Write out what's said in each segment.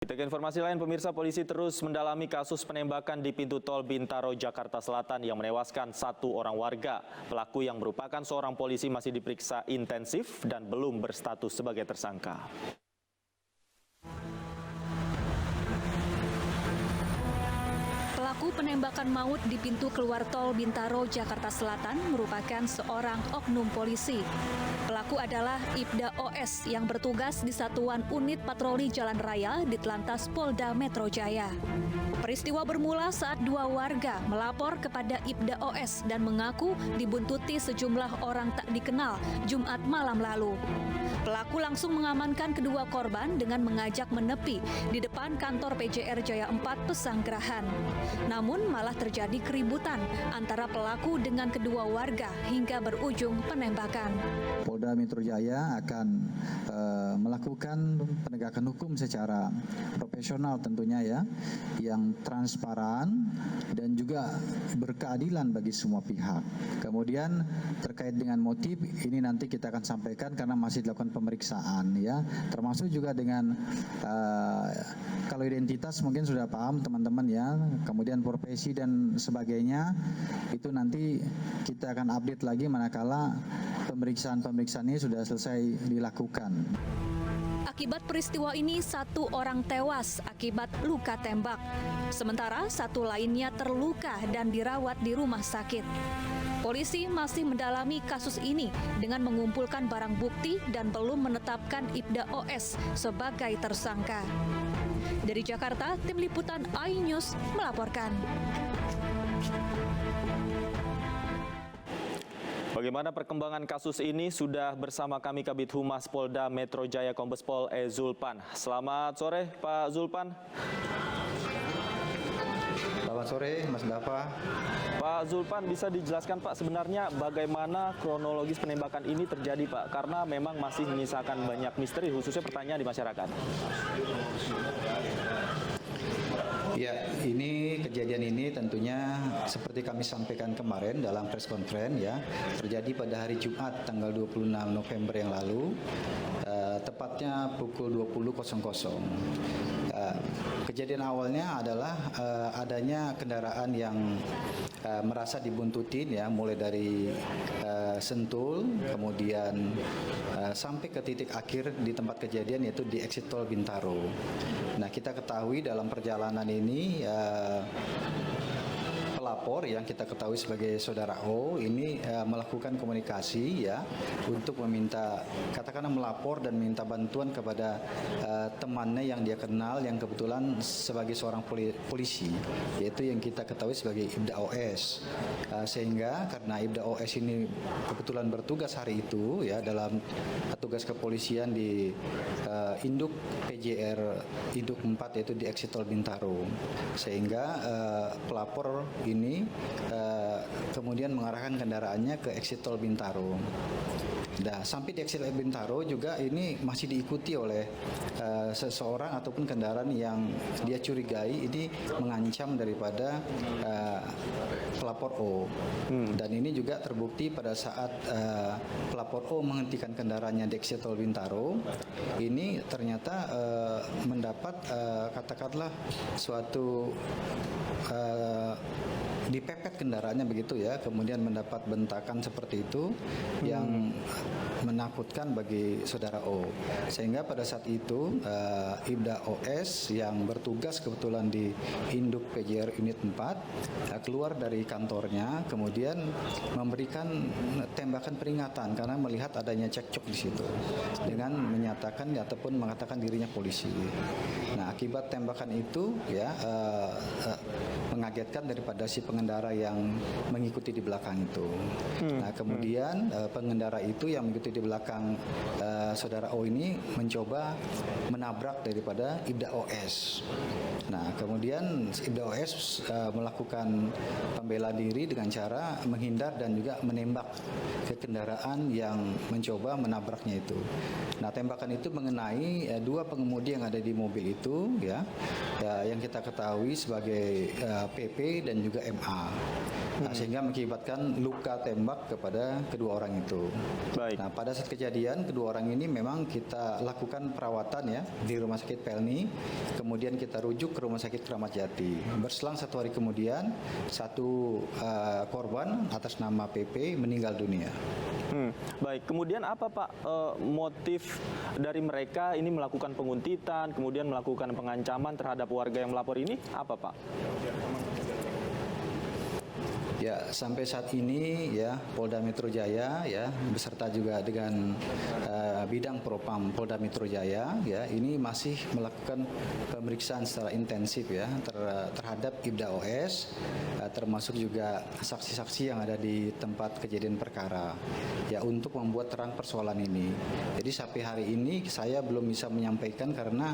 Kita ke informasi lain, pemirsa, polisi terus mendalami kasus penembakan di pintu tol Bintaro, Jakarta Selatan yang menewaskan 1 orang warga. Pelaku yang merupakan seorang polisi masih diperiksa intensif dan belum berstatus sebagai tersangka. Pelaku penembakan maut di pintu keluar tol Bintaro, Jakarta Selatan merupakan seorang oknum polisi. Pelaku adalah Ibda OS yang bertugas di Satuan Unit Patroli Jalan Raya di Telantas Polda Metro Jaya. Peristiwa bermula saat 2 warga melapor kepada Ibda OS dan mengaku dibuntuti sejumlah orang tak dikenal Jumat malam lalu. Pelaku langsung mengamankan kedua korban dengan mengajak menepi di depan kantor PJR Jaya 4 Pesanggerahan. Namun malah terjadi keributan antara pelaku dengan kedua warga hingga berujung penembakan. Polda Metro Jaya akan melakukan penegakan hukum secara profesional tentunya ya, yang transparan dan juga berkeadilan bagi semua pihak. Kemudian terkait dengan motif ini nanti kita akan sampaikan karena masih dilakukan pemeriksaan ya, termasuk juga dengan kalau identitas mungkin sudah paham teman-teman ya, kemudian profesi dan sebagainya itu nanti kita akan update lagi manakala pemeriksaan ini sudah selesai dilakukan. Akibat peristiwa ini 1 orang tewas akibat luka tembak, sementara 1 lainnya terluka dan dirawat di rumah sakit. Polisi masih mendalami kasus ini dengan mengumpulkan barang bukti dan belum menetapkan Ibda OS sebagai tersangka. Dari Jakarta, Tim Liputan iNews melaporkan. Bagaimana perkembangan kasus ini? Sudah bersama kami Kabid Humas Polda Metro Jaya Kombes Pol Zulpan. Selamat sore Pak Zulpan. Selamat sore Mas Dafa. Pak Zulpan, bisa dijelaskan Pak sebenarnya bagaimana kronologis penembakan ini terjadi Pak? Karena memang masih menyisakan banyak misteri, khususnya pertanyaan di masyarakat. Ya, ini kejadian ini tentunya seperti kami sampaikan kemarin dalam press conference ya, terjadi pada hari Jumat tanggal 26 November yang lalu, tepatnya pukul 20.00. Kejadian awalnya adalah adanya kendaraan yang merasa dibuntutin ya, mulai dari Sentul, kemudian sampai ke titik akhir di tempat kejadian yaitu di exit tol Bintaro. Nah, kita ketahui dalam perjalanan ini pelapor yang kita ketahui sebagai saudara O ini melakukan komunikasi ya untuk meminta, katakanlah melapor dan minta bantuan kepada temannya yang dia kenal yang kebetulan sebagai seorang polisi, yaitu yang kita ketahui sebagai Ibda OS. Sehingga karena Ibda OS ini kebetulan bertugas hari itu ya dalam tugas kepolisian di induk PJR induk 4 yaitu di exit tol Bintaro, sehingga pelapor ini kemudian mengarahkan kendaraannya ke exit tol Bintaro. Nah, sampai di exit Bintaro juga ini masih diikuti oleh seseorang ataupun kendaraan yang dia curigai ini mengancam daripada pelapor O. Dan ini juga terbukti pada saat pelapor O menghentikan kendaraannya di exit tol Bintaro, ini ternyata mendapat katakanlah suatu dipepet kendaraannya begitu ya, kemudian mendapat bentakan seperti itu yang menakutkan bagi saudara O, sehingga pada saat itu Ibda OS yang bertugas kebetulan di induk PJR unit 4 keluar dari kantornya, kemudian memberikan tembakan peringatan karena melihat adanya cekcok di situ dengan menyatakan ataupun mengatakan dirinya polisi. Nah, akibat tembakan itu ya mengagetkan daripada si pengendara yang mengikuti di belakang itu. Nah, kemudian pengendara itu yang mengikuti di belakang saudara O ini mencoba menabrak daripada Ibda OS. Nah, kemudian Ibda OS melakukan pembela diri dengan cara menghindar dan juga menembak ke kendaraan yang mencoba menabraknya itu. Nah, tembakan itu mengenai 2 pengemudi yang ada di mobil itu ya, yang kita ketahui sebagai PP dan juga ke MA. Nah, sehingga mengakibatkan luka tembak kepada kedua orang itu. Baik. Nah, pada saat kejadian kedua orang ini memang kita lakukan perawatan ya di Rumah Sakit Pelni, kemudian kita rujuk ke Rumah Sakit Kramat Jati. Berselang 1 hari kemudian, satu korban atas nama PP meninggal dunia. Baik, kemudian apa Pak motif dari mereka ini melakukan penguntitan, kemudian melakukan pengancaman terhadap warga yang melapor ini, apa Pak? Ya, sampai saat ini ya Polda Metro Jaya ya beserta juga dengan bidang Propam Polda Metro Jaya ya ini masih melakukan pemeriksaan secara intensif ya terhadap Ibda OS termasuk juga saksi-saksi yang ada di tempat kejadian perkara ya untuk membuat terang persoalan ini. Jadi sampai hari ini saya belum bisa menyampaikan karena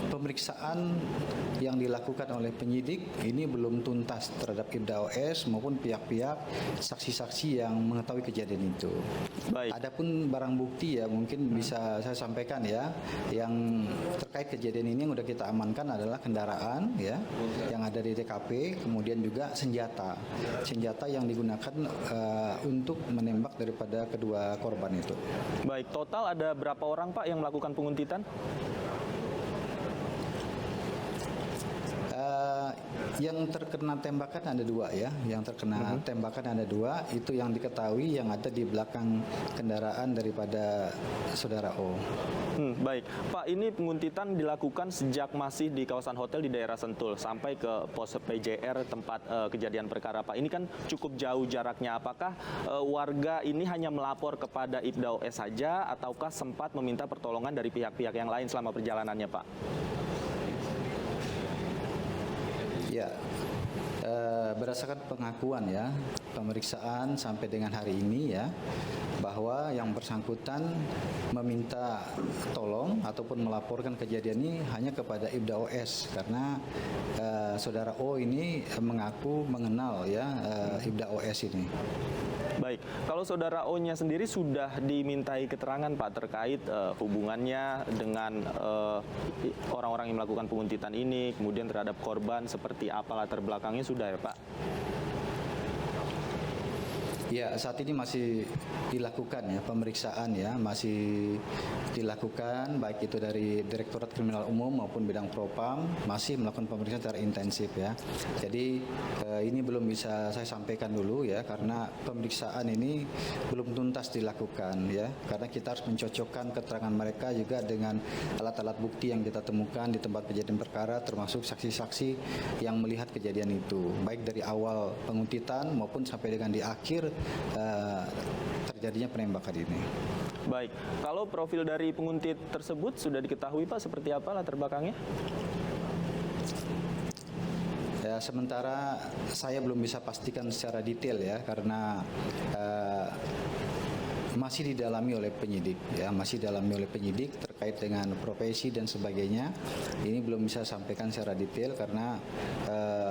pemeriksaan yang dilakukan oleh penyidik ini belum tuntas terhadap Ibda OS maupun pihak-pihak saksi-saksi yang mengetahui kejadian itu. Baik. Adapun barang bukti ya mungkin bisa saya sampaikan ya yang terkait kejadian ini yang sudah kita amankan adalah kendaraan ya yang ada di TKP, kemudian juga senjata yang digunakan untuk menembak daripada kedua korban itu. Baik, total ada berapa orang Pak yang melakukan penguntitan? Yang terkena tembakan ada 2 ya, yang terkena tembakan ada 2, itu yang diketahui yang ada di belakang kendaraan daripada saudara O. Baik, Pak, ini penguntitan dilakukan sejak masih di kawasan hotel di daerah Sentul sampai ke pos PJR tempat kejadian perkara, Pak. Ini kan cukup jauh jaraknya. Apakah warga ini hanya melapor kepada Ibda OS saja ataukah sempat meminta pertolongan dari pihak-pihak yang lain selama perjalanannya, Pak? Ya, berdasarkan pengakuan ya, pemeriksaan sampai dengan hari ini ya, bahwa yang bersangkutan meminta tolong ataupun melaporkan kejadian ini hanya kepada Ibda OS karena saudara O ini mengaku mengenal ya Ibda OS ini. Baik, kalau saudara O-nya sendiri sudah dimintai keterangan Pak terkait hubungannya dengan orang-orang yang melakukan penguntitan ini, kemudian terhadap korban seperti apa latar belakangnya sudah ya Pak? Ya, saat ini masih dilakukan ya pemeriksaan ya, masih dilakukan baik itu dari Direktorat Kriminal Umum maupun bidang Propam masih melakukan pemeriksaan secara intensif ya. Jadi ini belum bisa saya sampaikan dulu ya karena pemeriksaan ini belum tuntas dilakukan ya. Karena kita harus mencocokkan keterangan mereka juga dengan alat-alat bukti yang kita temukan di tempat kejadian perkara termasuk saksi-saksi yang melihat kejadian itu baik dari awal penguntitan maupun sampai dengan di akhir terjadinya penembakan ini. Baik, kalau profil dari penguntit tersebut sudah diketahui Pak seperti apa latar belakangnya? Ya, sementara saya belum bisa pastikan secara detail ya karena masih didalami oleh penyidik ya, masih didalami oleh penyidik terkait dengan profesi dan sebagainya. Ini belum bisa sampaikan secara detail karena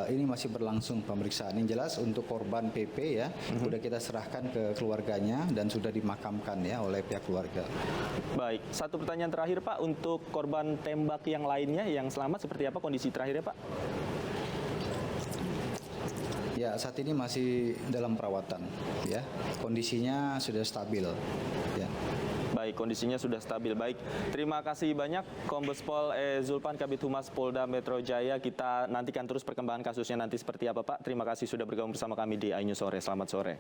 ini masih berlangsung pemeriksaan. Yang jelas untuk korban PP ya sudah kita serahkan ke keluarganya dan sudah dimakamkan ya oleh pihak keluarga. Baik, satu pertanyaan terakhir Pak untuk korban tembak yang lainnya yang selamat seperti apa kondisi terakhirnya Pak? Ya, saat ini masih dalam perawatan ya. Kondisinya sudah stabil ya. Baik, kondisinya sudah stabil. Baik, terima kasih banyak Kombes Pol Zulpan Kabid Humas Polda Metro Jaya. Kita nantikan terus perkembangan kasusnya nanti seperti apa Pak. Terima kasih sudah bergabung bersama kami di iNews Sore. Selamat sore.